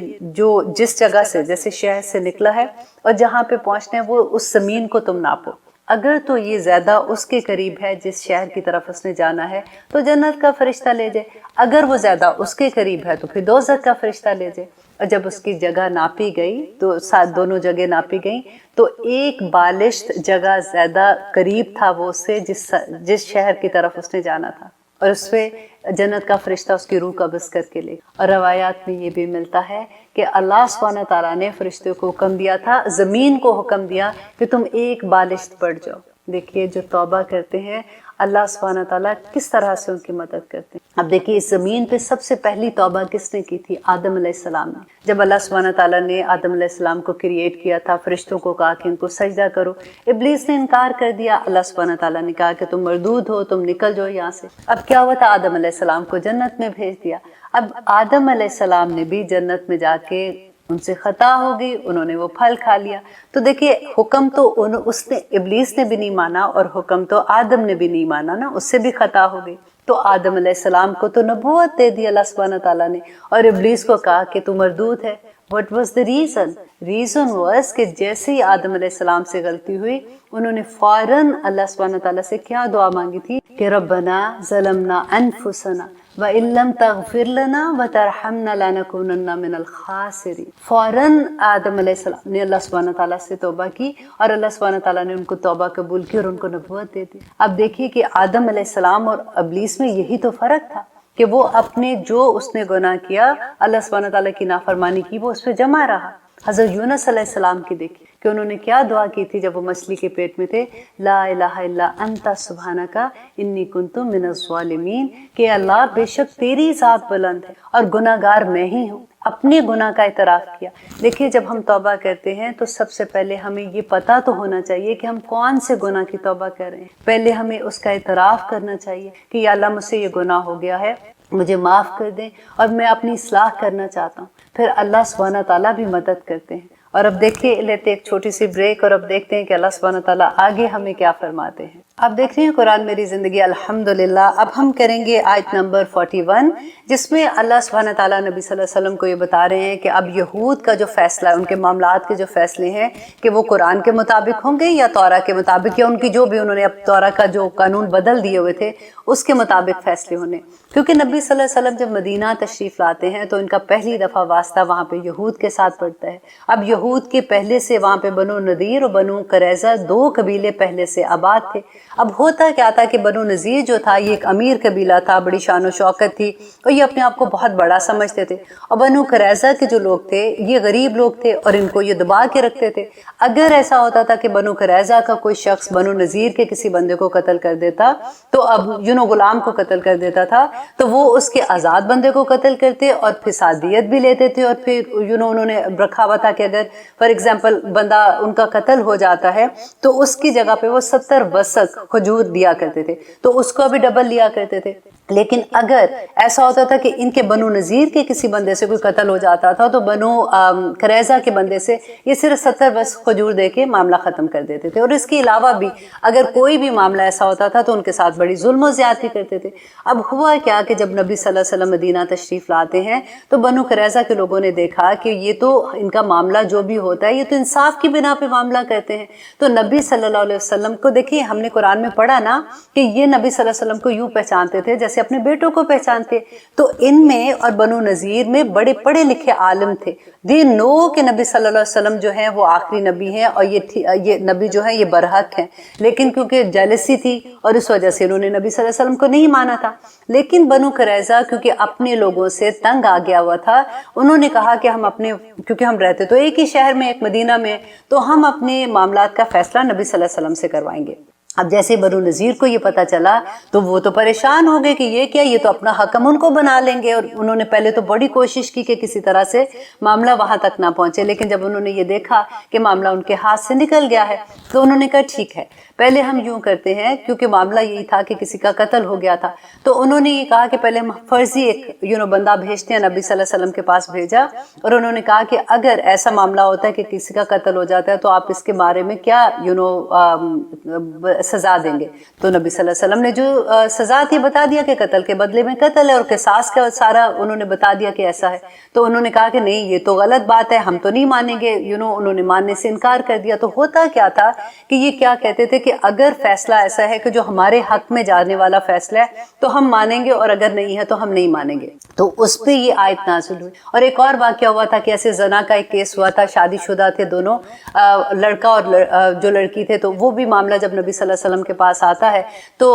جس جگہ سے، جیسے شہر سے نکلا ہے اور جہاں پہ پہنچنا ہے، وہ اس زمین کو تم ناپو، اگر تو یہ زیادہ اس کے قریب ہے جس شہر کی طرف اس نے جانا ہے تو جنت کا فرشتہ لے جائے، اگر وہ زیادہ اس کے قریب ہے تو پھر دوزخ کا فرشتہ لے جائے۔ اور جب اس کی جگہ ناپی گئی تو دونوں جگہ ناپی گئیں تو ایک بالشت جگہ زیادہ قریب تھا وہ اس سے جس شہر کی طرف اس نے جانا تھا، اور اس پہ جنت کا فرشتہ اس کی روح قبض کر کے لے۔ اور روایات میں یہ بھی ملتا ہے کہ اللہ سبحانہ تعالیٰ نے فرشتوں کو حکم دیا تھا، زمین کو حکم دیا کہ تم ایک بالشت پڑ جاؤ۔ دیکھیے جو توبہ کرتے ہیں اللہ سبحانہ تعالیٰ کس طرح سے ان کی مدد کرتے ہیں۔ اب دیکھیے اس زمین پہ سب سے پہلی توبہ کس نے کی تھی؟ آدم علیہ السلام نے۔ جب اللہ سبحانہ تعالیٰ نے آدم علیہ السلام کو کریٹ کیا تھا، فرشتوں کو کہا کہ ان کو سجدہ کرو، ابلیس نے انکار کر دیا۔ اللہ سبحانہ تعالیٰ نے کہا کہ تم مردود ہو، تم نکل جاؤ یہاں سے۔ اب کیا ہوا تھا؟ آدم علیہ السلام کو جنت میں بھیج دیا۔ اب آدم علیہ السلام نے بھی جنت میں جا کے ان سے خطا ہو گئی، انہوں نے وہ پھل کھا لیا۔ تو دیکھیے حکم تو اس نے ابلیس نے بھی نہیں مانا، اور حکم تو آدم نے بھی نہیں مانا نا، اس سے بھی خطا ہو گئی۔ تو آدم علیہ السلام کو تو نبوت دے دی اللہ سبحانہ تعالیٰ نے، اور ابلیس کو کہا کہ تو مردود ہے۔ What was the reason? Reason was کہ جیسے ہی آدم علیہ السلام سے غلطی ہوئی، انہوں نے فوراً اللہ سبحانہ تعالیٰ سے کیا دعا مانگی تھی کہ ربنا ظلمنا انفسنا وَإِن لَّمْ تَغْفِرْ لَنَا وَتَرْحَمْنَا لَنَكُونَنَّ مِنَ الْخَاسِرِينَ۔ فوراً آدم علیہ السلام نے اللہ سبحانہ تعالیٰ سے توبہ کی، اور اللہ سبحانہ تعالیٰ نے ان کو توبہ قبول کی اور ان کو نبوت دے دی۔ اب دیکھیے کہ آدم علیہ السلام اور ابلیس میں یہی تو فرق تھا کہ وہ اپنے جو اس نے گناہ کیا، اللہ سبحانہ تعالیٰ کی نافرمانی کی، وہ اس پہ جمع رہا۔ حضرت یونس علیہ السلام کی دیکھیے کہ انہوں نے کیا دعا کی تھی جب وہ مچھلی کے پیٹ میں تھے، لا الہ الا انت سبحانک انی کنت من الظالمین، کہ اللہ بے شک تیری ذات بلند ہے اور گناہ گار میں ہی ہوں۔ اپنے گناہ کا اعتراف کیا۔ دیکھیے جب ہم توبہ کرتے ہیں تو سب سے پہلے ہمیں یہ پتہ تو ہونا چاہیے کہ ہم کون سے گناہ کی توبہ کر رہے ہیں۔ پہلے ہمیں اس کا اعتراف کرنا چاہیے کہ یا اللہ مجھ سے یہ گناہ ہو گیا ہے، مجھے معاف کر دیں اور میں اپنی اصلاح کرنا چاہتا ہوں۔ پھر اللہ سبحانہ تعالیٰ بھی مدد کرتے ہیں۔ اور اب دیکھیے لیتے ایک چھوٹی سی بریک، اور اب دیکھتے ہیں کہ اللہ سبحانہ تعالیٰ آگے ہمیں کیا فرماتے ہیں۔ اب دیکھ رہے ہیں قرآن میری زندگی الحمدللہ۔ اب ہم کریں گے آیت نمبر 41، جس میں اللہ سبحانہ تعالیٰ نبی صلی اللہ علیہ وسلم کو یہ بتا رہے ہیں کہ اب یہود کا جو فیصلہ ہے، ان کے معاملات کے جو فیصلے ہیں کہ وہ قرآن کے مطابق ہوں گے یا توراہ کے مطابق، یا ان کی جو بھی انہوں نے اب توراہ کا جو قانون بدل دیے ہوئے تھے اس کے مطابق فیصلے ہونے۔ کیونکہ نبی صلی اللہ علیہ وسلم جب مدینہ تشریف لاتے ہیں تو ان کا پہلی دفعہ واسطہ وہاں پہ یہود کے ساتھ پڑتا ہے۔ اب یہود کے پہلے سے وہاں پہ بنو نذیر اور بنو قریظہ دو قبیلے پہلے سے آباد تھے۔ اب ہوتا کیا تھا کہ بنو نذیر جو تھا یہ ایک امیر قبیلہ تھا، بڑی شان و شوکت تھی اور یہ اپنے آپ کو بہت بڑا سمجھتے تھے، اور بنو قریظہ کے جو لوگ تھے یہ غریب لوگ تھے اور ان کو یہ دبا کے رکھتے تھے۔ اگر ایسا ہوتا تھا کہ بنو قریظہ کا کوئی شخص بنو نذیر کے کسی بندے کو قتل کر دیتا تو اب غلام کو قتل کر دیتا تھا تو وہ اس کے آزاد بندے کو قتل کرتے اور پھر سادیت بھی لیتے تھے، اور پھر انہوں نے رکھا ہوا تھا کہ اگر فار ایگزامپل بندہ ان کا قتل ہو جاتا ہے تو اس کی جگہ پہ وہ 70 وسق کھجور دیا کرتے تھے، تو اس کو بھی ڈبل لیا کرتے تھے۔ لیکن اگر ایسا ہوتا تھا کہ ان کے بنو نذیر کے کسی بندے سے کوئی قتل ہو جاتا تھا تو بنو قریظہ کے بندے سے یہ صرف 70 وسق کھجور دے کے معاملہ ختم کر دیتے تھے۔ اور اس کے علاوہ بھی اگر کوئی بھی معاملہ ایسا ہوتا تھا تو ان کے ساتھ بڑی ظلم و زیادتی کرتے تھے۔ اب ہوا کیا کہ جب نبی صلی اللہ علیہ وسلم مدینہ تشریف لاتے ہیں تو بنو قریظہ کے لوگوں نے دیکھا کہ یہ تو ان کا معاملہ جو بھی ہوتا ہے یہ تو انصاف کی بنا پہ معاملہ کرتے ہیں۔ تو نبی صلی اللہ علیہ وسلم کو دیکھیے، ہم نے قرآن میں پڑھا نا کہ یہ نبی صلی اللہ علیہ وسلم کو یوں پہچانتے تھے جیسے اپنے بیٹوں کو پہچانتے، تو ان میں اور بنو نذیر میں بڑے پڑھے لکھے عالم تھے۔ دے نو کہ نبی صلی اللہ علیہ وسلم جو ہیں وہ آخری نبی ہیں اور یہ نبی جو ہیں یہ برحق ہیں، لیکن کیونکہ جیلسی تھی اور اس وجہ سے انہوں نے نبی صلی اللہ علیہ وسلم کو نہیں مانا تھا۔ لیکن بنو قریظہ کیونکہ اپنے لوگوں سے تنگ آ گیا ہوا تھا، انہوں نے کہا کہ ہم اپنے، کیونکہ ہم رہتے تو ایک ہی شہر میں، ایک مدینہ میں، تو ہم اپنے معاملات کا فیصلہ نبی صلی اللہ علیہ وسلم سے کروائیں گے۔ اب جیسے بنو نذیر کو یہ پتہ چلا تو وہ تو پریشان ہو گئے کہ یہ کیا، یہ تو اپنا حکم ان کو بنا لیں گے، اور انہوں نے پہلے تو بڑی کوشش کی کہ کسی طرح سے معاملہ وہاں تک نہ پہنچے، لیکن جب انہوں نے یہ دیکھا کہ معاملہ ان کے ہاتھ سے نکل گیا ہے تو انہوں نے کہا ٹھیک ہے پہلے ہم یوں کرتے ہیں، کیونکہ معاملہ یہی تھا کہ کسی کا قتل ہو گیا تھا، تو انہوں نے یہ کہا کہ پہلے ہم فرضی ایک بندہ بھیجتے ہیں۔ نبی صلی اللہ علیہ وسلم کے پاس بھیجا اور انہوں نے کہا کہ اگر ایسا معاملہ ہوتا ہے کہ کسی کا قتل ہو جاتا ہے تو آپ اس کے بارے میں کیا سزا دیں گے؟ تو نبی صلی اللہ علیہ وسلم نے جو سزا تھی بتا دیا کہ قتل کے بدلے میں قتل ہے، اور قصاص کا سارا انہوں نے بتا دیا کہ ایسا ہے۔ تو انہوں نے کہا کہ نہیں یہ تو غلط بات ہے، ہم تو نہیں مانیں گے، انہوں نے ماننے سے انکار کر دیا۔ تو ہوتا کیا تھا کہ یہ کیا کہتے تھے کہ اگر فیصلہ ایسا ہے کہ جو ہمارے حق میں جانے والا فیصلہ ہے تو ہم مانیں گے، اور اگر نہیں ہے تو ہم نہیں مانیں گے۔ تو اس پہ یہ آیت نازل ہوئی۔ اور ایک اور واقعہ ہوا تھا کہ ایسے زنا کا ایک کیس ہوا تھا، شادی شدہ تھے دونوں، لڑکا اور جو لڑکی تھے، تو وہ بھی معاملہ جب نبی صلی اللہ علیہ وسلم کے پاس آتا ہے تو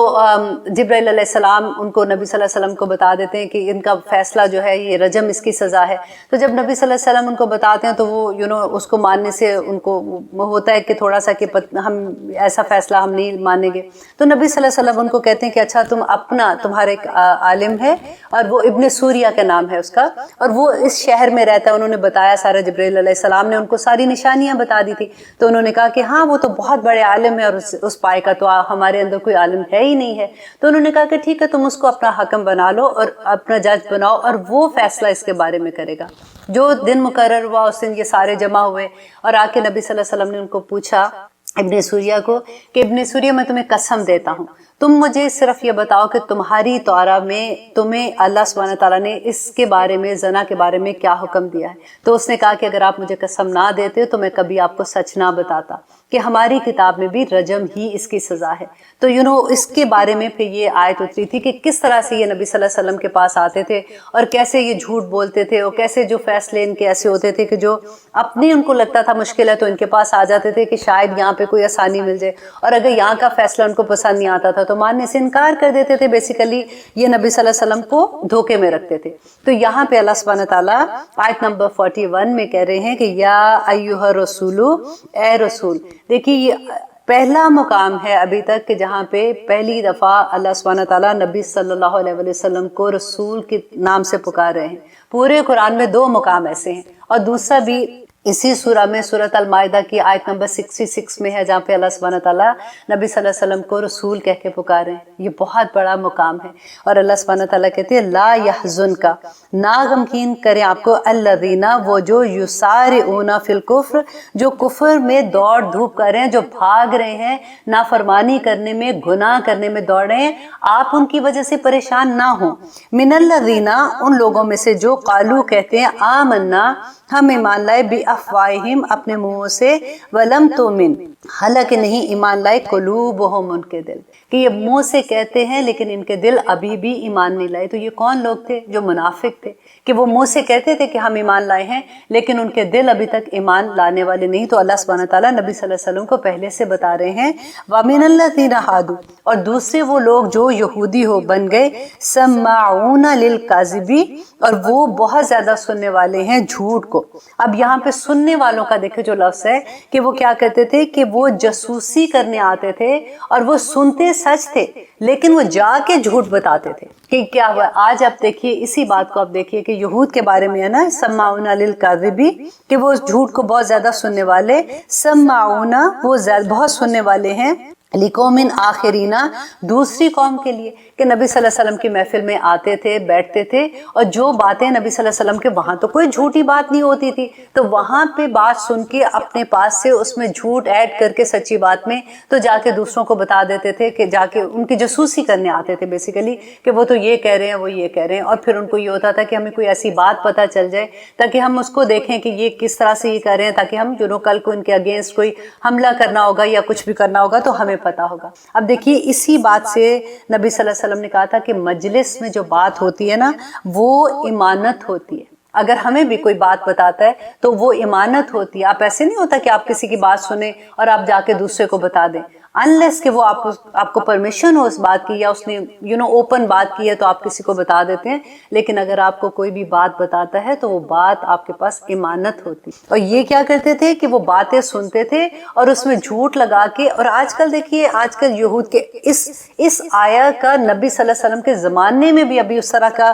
جبرائیل علیہ السلام ان کو نبی صلی اللہ علیہ وسلم کو بتا دیتے ہیں کہ ان کا فیصلہ جو ہے یہ رجم اس کی سزا ہے. تو جب نبی صلی اللہ علیہ وسلم ان کو بتاتے ہیں تو وہ اس کو ماننے سے ان کو ہوتا ہے کہ تھوڑا سا کہ ہم ایسا فیصلہ ہم نہیں مانیں گے. تو نبی صلی اللہ علیہ وسلم ان کو کہتے ہیں کہ اچھا تمہارا ایک عالم ہے اور وہ ابن سوریہ کا نام ہے اس کا, اور وہ اس شہر میں رہتا ہے. انہوں نے بتایا سارا, جبرائیل علیہ السلام نے ان کو ساری نشانیاں بتا دی تھی. تو انہوں نے کہا کہ ہاں وہ تو بہت بڑے عالم ہے اور اس پائے کا تو ہمارے اندر کوئی عالم ہے ہی نہیں ہے. تو انہوں نے کہا کہ ٹھیک ہے تم اس کو اپنا حکم بنا لو اور اپنا جج بناؤ اور وہ فیصلہ اس کے بارے میں کرے گا. جو دن مقرر ہوا اس دن یہ سارے جمع ہوئے اور آ کے نبی صلی اللہ علیہ وسلم نے ان کو پوچھا, ابن سوریہ کو, کہ ابن سوریہ میں تمہیں قسم دیتا ہوں تم مجھے صرف یہ بتاؤ کہ تمہاری توراہ میں تمہیں اللہ سبحانہ تعالیٰ نے اس کے بارے میں, زنا کے بارے میں کیا حکم دیا ہے. تو اس نے کہا کہ اگر آپ مجھے قسم نہ دیتے تو میں کبھی آپ کو سچ نہ بتاتا کہ ہماری کتاب میں بھی رجم ہی اس کی سزا ہے. تو اس کے بارے میں پھر یہ آیت اتری تھی کہ کس طرح سے یہ نبی صلی اللہ علیہ وسلم کے پاس آتے تھے اور کیسے یہ جھوٹ بولتے تھے اور کیسے جو فیصلے ان کے ایسے ہوتے تھے کہ جو اپنی ان کو لگتا تھا مشکل ہے تو ان کے پاس آ جاتے تھے کہ شاید یہاں پہ کوئی آسانی مل جائے, اور اگر یہاں کا فیصلہ ان کو پسند نہیں آتا تھا تو ماننے سے انکار کر دیتے تھے. بیسیکلی یہ نبی صلی اللہ علیہ وسلم کو دھوکے میں رکھتے تھے. تو یہاں پہ اللہ سبحانہ تعالیٰ آیت نمبر 41 میں کہہ رہے ہیں کہ یا ایھا الرسول, اے رسول. دیکھیے یہ پہلا مقام ہے ابھی تک کہ جہاں پہ پہلی دفعہ اللہ سبحانہ تعالیٰ نبی صلی اللہ علیہ وسلم کو رسول کے نام سے پکار رہے ہیں. پورے قرآن میں 2 مقام ایسے ہیں, اور دوسرا بھی اسی سورہ میں سورۃ المائدہ کی آیت نمبر 66 میں ہے جہاں پہ اللہ سبحانہ تعالیٰ نبی صلی اللہ علیہ وسلم کو رسول کہہ کے پکارے ہیں. یہ بہت بڑا مقام ہے. اور اللہ سبحانہ تعالیٰ کہتے ہیں لا یحزنک, نا غمگین کریں آپ کو, الذین, وہ جو یسارعون فی الکفر, جو کفر میں دوڑ دھوپ کر رہے ہیں, جو بھاگ رہے ہیں نافرمانی کرنے میں, گناہ کرنے میں دوڑ رہے ہیں, آپ ان کی وجہ سے پریشان نہ ہوں. من الذین, ان لوگوں میں سے جو قالو کہتے ہیں آمنا, ہم ایمان لائے, بافواہہم, اپنے منہوں سے, ولم تؤمن, حالانکہ نہیں ایمان لائے, قلوبہم, ان کے دل, کہ یہ منہ سے کہتے ہیں لیکن ان کے دل ابھی بھی ایمان نہیں لائے. تو یہ کون لوگ تھے؟ جو منافق تھے, کہ وہ منہ سے کہتے تھے کہ ہم ایمان لائے ہیں لیکن ان کے دل ابھی تک ایمان لانے والے نہیں. تو اللہ سبحانہ تعالیٰ نبی صلی اللہ علیہ وسلم کو پہلے سے بتا رہے ہیں وَمِنَ الَّذِينَ هَادُوا, اور دوسرے وہ لوگ جو یہودی ہو بن گئے, سَمَّاعُونَ لِلْكَاذِبِ, اور وہ بہت زیادہ سننے والے ہیں جھوٹ کو. اب یہاں پہ سننے والوں کا دیکھیں جو لفظ ہے کہ وہ کیا کرتے تھے کہ وہ جاسوسی کرنے آتے تھے اور وہ سنتے سچ تھے لیکن وہ جا کے جھوٹ بتاتے تھے کہ کیا ہوا. آج آپ دیکھیے اسی بات کو, آپ دیکھیے کہ یہود کے بارے میں ہے نا, سماعون للکاذب, کہ وہ جھوٹ کو بہت زیادہ سننے والے, سماعون, وہ بہت سننے والے ہیں, لقوم آخرین, دوسری قوم کے لیے, کہ نبی صلی اللہ علیہ وسلم کی محفل میں آتے تھے, بیٹھتے تھے, اور جو باتیں نبی صلی اللہ علیہ وسلم کے, وہاں تو کوئی جھوٹی بات نہیں ہوتی تھی, تو وہاں پہ بات سن کے اپنے پاس سے اس میں جھوٹ ایڈ کر کے سچی بات میں تو جا کے دوسروں کو بتا دیتے تھے, کہ جا کے ان کی جاسوسی کرنے آتے تھے بیسیکلی, کہ وہ تو یہ کہہ رہے ہیں, وہ یہ کہہ رہے ہیں, اور پھر ان کو یہ ہوتا تھا کہ ہمیں کوئی ایسی بات پتہ چل جائے تاکہ ہم اس کو دیکھیں کہ یہ کس طرح سے یہ کہہ رہے ہیں, تاکہ ہم کل کو ان کے اگینسٹ کوئی حملہ کرنا ہوگا یا کچھ بھی کرنا ہوگا تو ہمیں پتہ ہوگا. اب دیکھیے اسی بات سے نبی صلی اللہ علیہ وسلم نے کہا تھا کہ مجلس میں جو بات ہوتی ہے نا وہ امانت ہوتی ہے. اگر ہمیں بھی کوئی بات بتاتا ہے تو وہ امانت ہوتی ہے. آپ ایسے نہیں ہوتا کہ آپ کسی کی بات سنیں اور آپ جا کے دوسرے کو بتا دیں, انلیس کہ وہ آپ کو پرمیشن ہو اس بات کی, یا اس نے اوپن بات کی ہے تو آپ کسی کو بتا دیتے ہیں. لیکن اگر آپ کو کوئی بھی بات بتاتا ہے تو وہ بات آپ کے پاس امانت ہوتی. اور یہ کیا کرتے تھے کہ وہ باتیں سنتے تھے اور اس میں جھوٹ لگا کے, اور آج کل دیکھیے آج کل یہود کے اس آیا کا نبی صلی اللہ علیہ وسلم کے زمانے میں بھی ابھی اس طرح کا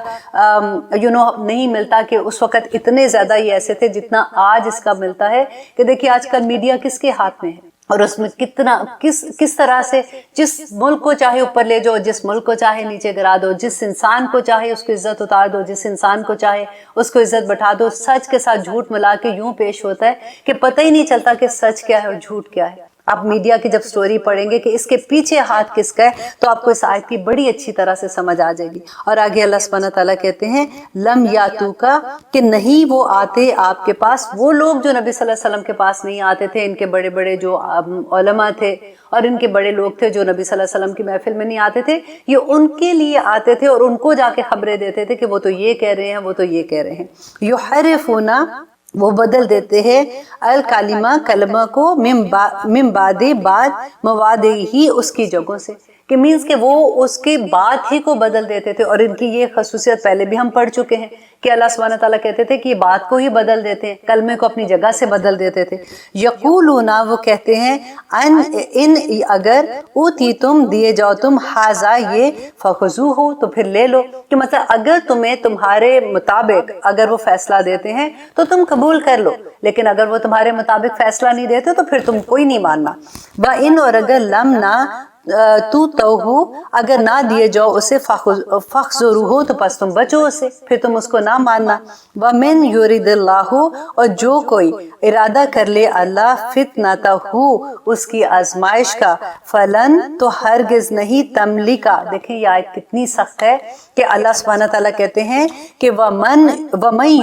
نہیں ملتا کہ اس وقت اتنے زیادہ یہ ایسے تھے جتنا آج اس کا ملتا ہے. کہ دیکھیے آج کل میڈیا کس کے ہاتھ میں ہے, اور اس میں کتنا کس طرح سے جس ملک کو چاہے اوپر لے جاؤ, جس ملک کو چاہے نیچے گرا دو, جس انسان کو چاہے اس کو عزت اتار دو, جس انسان کو چاہے اس کو عزت بٹھا دو. سچ کے ساتھ جھوٹ ملا کے یوں پیش ہوتا ہے کہ پتہ ہی نہیں چلتا کہ سچ کیا ہے اور جھوٹ کیا ہے. آپ میڈیا کی جب سٹوری پڑھیں گے کہ اس کے پیچھے ہاتھ کس کا ہے تو آپ کو اس آیت کی بڑی اچھی طرح سے سمجھ آ جائے گی. اور آگے اللہ سبحانہ تعالیٰ کہتے ہیں لم یاتوکا, کہ نہیں وہ آتے آپ کے پاس, وہ لوگ جو نبی صلی اللہ علیہ وسلم کے پاس نہیں آتے تھے, ان کے بڑے بڑے جو علماء تھے اور ان کے بڑے لوگ تھے جو نبی صلی اللہ علیہ وسلم کی محفل میں نہیں آتے تھے, یہ ان کے لیے آتے تھے اور ان کو جا کے خبریں دیتے تھے کہ وہ تو یہ کہہ رہے ہیں, وہ تو یہ کہہ رہے ہیں. یحرفون, وہ بدل دیتے ہیں الکلمہ کلمہ کو من بعد مواد ہی اس کی جگہوں سے، کہ مینس کہ وہ اس کی بات ہی کو بدل دیتے تھے. اور ان کی یہ خصوصیت پہلے بھی ہم پڑھ چکے ہیں کہ اللہ سبحانہ تعالیٰ کہتے تھے کہ یہ بات کو ہی بدل دیتے ہیں، کلمے کو اپنی جگہ سے بدل دیتے تھے. یقولون وہ کہتے ہیں ان اگر اوتیتم دیے جاؤ تم ہاذا یہ فخذوہ تو پھر لے لو، کہ مطلب اگر تمہیں تمہارے مطابق اگر وہ فیصلہ دیتے ہیں تو تم قبول کر لو، لیکن اگر وہ تمہارے مطابق فیصلہ نہیں دیتے تو پھر تم کوئی نہیں ماننا. وَإِنْ اور اگر لم نہ تو اگر نہ دیے جاؤ اسے فخذروہ تو پس تم بچو اسے، پھر تم اس کو نہ ماننا. وَمِنْ يُرِدِ اللَّهُ اور جو کوئی ارادہ کر لے اللہ فتنتہ اس کی آزمائش کا، فلن تو ہرگز نہیں تملکا. دیکھیں یہ آیت کتنی سخت ہے کہ اللہ سبحانہ تعالیٰ کہتے ہیں کہ وَمَنْ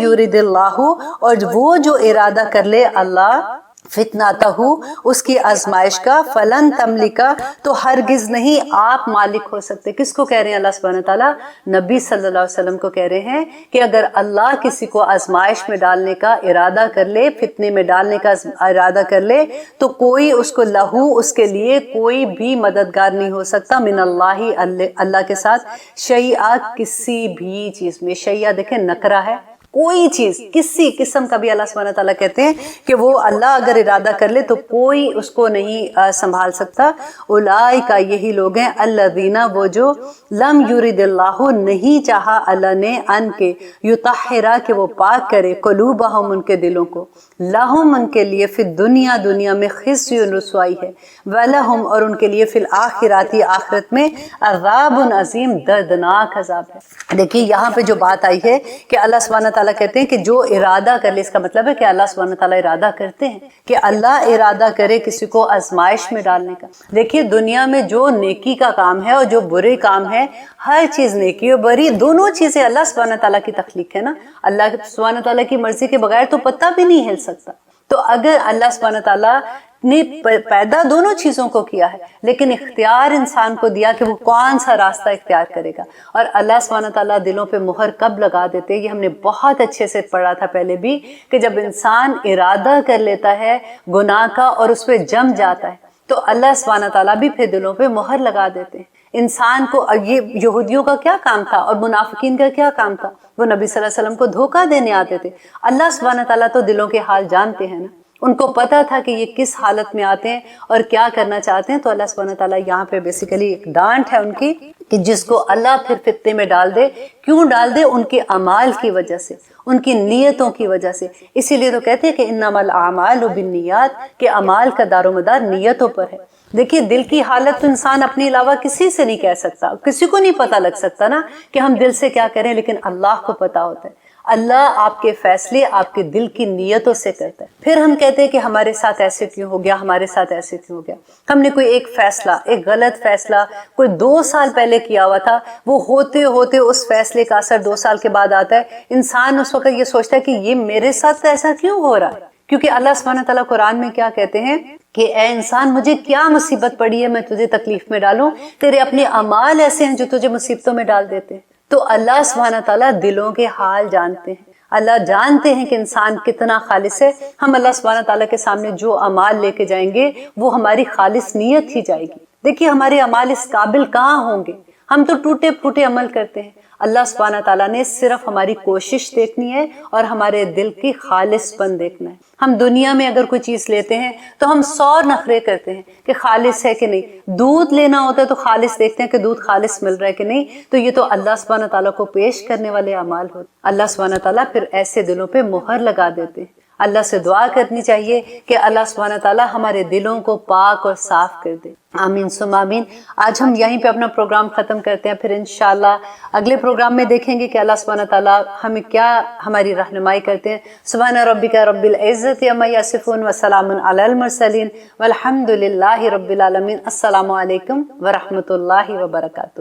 يُرِدِ اللَّهُ اور وہ جو ارادہ کر لے اللہ فتنتہ اس کی آزمائش کا، فلن تملکا تو ہرگز نہیں آپ مالک ہو سکتے. کس کو کہہ رہے ہیں اللہ سبحانہ تعالیٰ؟ نبی صلی اللہ علیہ وسلم کو کہہ رہے ہیں کہ اگر اللہ کسی کو آزمائش میں ڈالنے کا ارادہ کر لے، فتنے میں ڈالنے کا ارادہ کر لے، تو کوئی اس کو لہو اس کے لیے کوئی بھی مددگار نہیں ہو سکتا من اللہ اللہ کے ساتھ شیئا کسی بھی چیز میں. شیئا دیکھیں نکرہ ہے، کوئی چیز کسی قسم کا بھی اللہ سبحانہ تعالیٰ کہتے ہیں کہ وہ اللہ اگر ارادہ کر لے تو کوئی اس کو نہیں سنبھال سکتا. اولئک یہی لوگ ہیں الذین وہ جو لم یرد اللہ نہیں چاہا اللہ نے ان کے یطہرا کہ وہ پاک کرے قلوبہم ان کے دلوں کو، لہم ان کے لیے فی الدنیا دنیا میں خزی رسوائی ہے، ولہم اور ان کے لیے فی الآخراتی آخرت میں عذاب عظیم دردناک عذاب ہے. دیکھیے یہاں پہ جو بات آئی ہے کہ اللہ سبحانہ تعالیٰ کہتے ہیں کہ جو ارادہ کر لے، اس کا مطلب ہے کہ اللہ سبحانہ تعالیٰ ارادہ کرتے ہیں کہ اللہ ارادہ کرے کسی کو آزمائش میں ڈالنے کا. دیکھیے دنیا میں جو نیکی کا کام ہے اور جو برے کام ہے، ہر چیز نیکی اور بری دونوں چیزیں اللہ سبحانہ تعالیٰ کی تخلیق ہے نا. اللہ سبحانہ تعالیٰ کی مرضی کے بغیر تو پتہ بھی نہیں ہل سکتا. تو اگر اللہ سبحانہ تعالیٰ نے پیدا دونوں چیزوں کو کیا ہے، لیکن اختیار انسان کو دیا کہ وہ کون سا راستہ اختیار کرے گا. اور اللہ سبحانہ تعالیٰ دلوں پہ مہر کب لگا دیتے، یہ ہم نے بہت اچھے سے پڑھا تھا پہلے بھی، کہ جب انسان ارادہ کر لیتا ہے گناہ کا اور اس پہ جم جاتا ہے تو اللہ سبحانہ تعالیٰ بھی پھر دلوں پہ مہر لگا دیتے ہیں. انسان کو یہ یہودیوں کا کیا کام تھا اور منافقین کا کیا کام تھا؟ وہ نبی صلی اللہ علیہ وسلم کو دھوکہ دینے آتے تھے. اللہ سبحانہ تعالیٰ تو دلوں کے حال جانتے ہیں نا، ان کو پتا تھا کہ یہ کس حالت میں آتے ہیں اور کیا کرنا چاہتے ہیں. تو اللہ سبحانہ تعالیٰ یہاں پہ بیسیکلی ایک ڈانٹ ہے ان کی کہ جس کو اللہ پھر فتنے میں ڈال دے. کیوں ڈال دے؟ ان کے اعمال کی وجہ سے، ان کی نیتوں کی وجہ سے. اسی لیے تو کہتے ہیں کہ انما الاعمال بالنیات، کہ اعمال کا دار و مدار نیتوں پر ہے. دیکھیے دل کی حالت تو انسان اپنے علاوہ کسی سے نہیں کہہ سکتا، کسی کو نہیں پتہ لگ سکتا نا کہ ہم دل سے کیا کریں، لیکن اللہ کو پتہ ہوتا ہے. اللہ آپ کے فیصلے آپ کے دل کی نیتوں سے کرتا ہے. پھر ہم کہتے ہیں کہ ہمارے ساتھ ایسے کیوں ہو گیا، ہمارے ساتھ ایسے کیوں ہو گیا. ہم نے کوئی ایک فیصلہ، ایک غلط فیصلہ کوئی 2 سال پہلے کیا ہوا تھا، وہ ہوتے ہوتے اس فیصلے کا اثر 2 سال کے بعد آتا ہے. انسان اس وقت یہ سوچتا ہے کہ یہ میرے ساتھ ایسا کیوں ہو رہا ہے، کیونکہ اللہ سبحانہ تعالیٰ قرآن میں کیا کہتے ہیں کہ اے انسان مجھے کیا مصیبت پڑی ہے میں تجھے تکلیف میں ڈالوں، تیرے اپنے اعمال ایسے ہیں جو تجھے مصیبتوں میں ڈال دیتے ہیں. تو اللہ سبحانہ تعالیٰ دلوں کے حال جانتے ہیں. اللہ جانتے ہیں کہ انسان کتنا خالص ہے. ہم اللہ سبحانہ تعالیٰ کے سامنے جو اعمال لے کے جائیں گے وہ ہماری خالص نیت ہی جائے گی. دیکھیے ہمارے اعمال اس قابل کہاں ہوں گے، ہم تو ٹوٹے پھوٹے عمل کرتے ہیں. اللہ سبحانہ تعالیٰ نے صرف ہماری کوشش دیکھنی ہے اور ہمارے دل کی خالص پن دیکھنا ہے. ہم دنیا میں اگر کوئی چیز لیتے ہیں تو ہم 100 نخرے کرتے ہیں کہ خالص ہے کہ نہیں. دودھ لینا ہوتا ہے تو خالص دیکھتے ہیں کہ دودھ خالص مل رہا ہے کہ نہیں. تو یہ تو اللہ سبحانہ تعالیٰ کو پیش کرنے والے اعمال ہوتے. اللہ سبحانہ تعالیٰ پھر ایسے دلوں پہ مہر لگا دیتے ہیں. اللہ سے دعا کرنی چاہیے کہ اللہ سبحانہ تعالیٰ ہمارے دلوں کو پاک اور صاف کر دے. آمین ثم آمین. آج ہم یہیں پہ اپنا پروگرام ختم کرتے ہیں. پھر انشاءاللہ اگلے پروگرام میں دیکھیں گے کہ اللہ سبحانہ تعالیٰ ہمیں کیا ہماری رہنمائی کرتے ہیں. سبحان ربک رب العزت عما یصفون وسلام علی المرسلین والحمد للہ رب العالمین. السلام علیکم ورحمۃ اللہ وبرکاتہ.